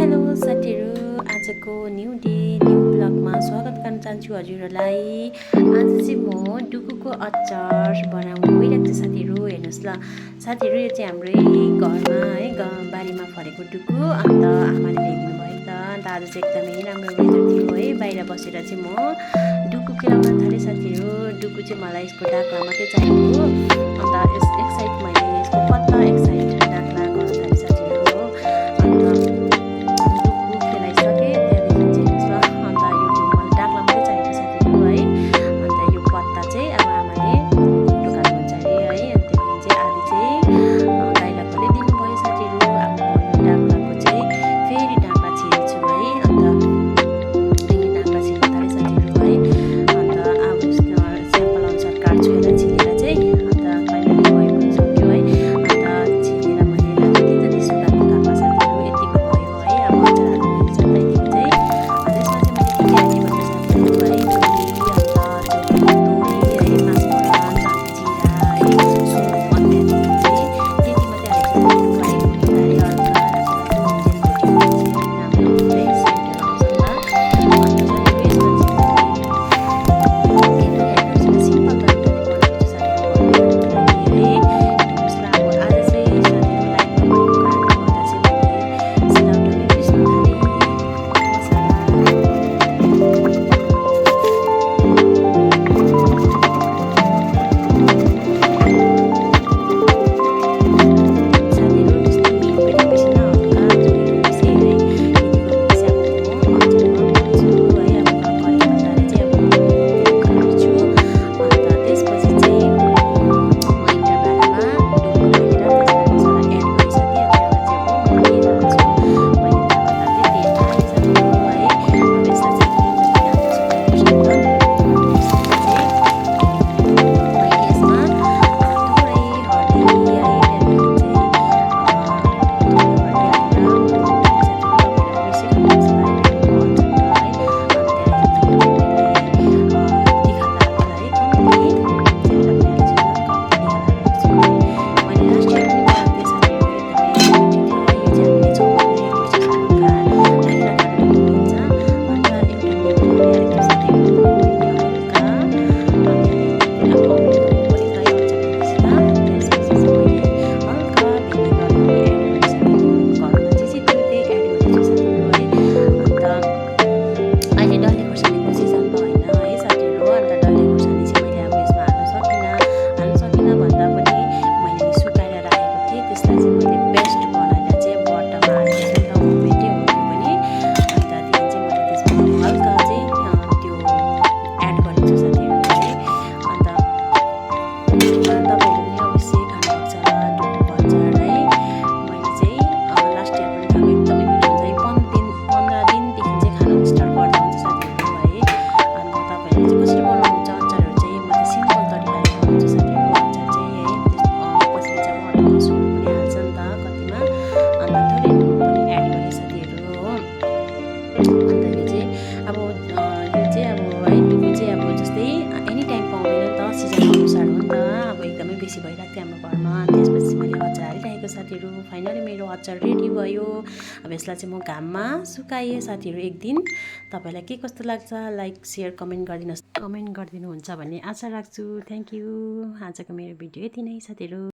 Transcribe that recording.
Hello साथीहरू, आजको new day new ब्लगमा स्वागत गर्न चाहन्छु हजुरहरूलाई। आज चाहिँ म डुकुको अचार बनाउनु गइरहेको छु साथीहरू। हेर्नुहोस् ल साथीहरू, यो चाहिँ हाम्रै घरमा है बारीमा फलेको डुकु। अन्त आमाले ल्याइदिनु भयो त। अन्त आज चाहिँ एकदमै राम्रो वेदर थियो है, बाहिर बसेर चाहिँ म डुकु खेलाउन थालेँ साथीहरू। डुकु चाहिँ मलाई यसको डाक्ला मात्रै चाहिएको। अन्त एक साइड मैले यसको पत्ता, एक साइड डाक्ला गर्न थालेँ साथीहरू हो। अन्त बेसी भइरहेको थियो हाम्रो घरमा। त्यसपछि मैले अचार हालिरहेको साथीहरू। फाइनली मेरो अचार रेडी भयो। अब यसलाई चाहिँ म घाममा सुकाएँ साथीहरू एक दिन। तपाईँलाई के कस्तो लाग्छ लाइक सेयर कमेन्ट गरिदिनुहोस्। कमेन्ट गरिदिनुहुन्छ भन्ने आशा राख्छु। Thank you. आजको मेरो भिडियो यति नै साथीहरू।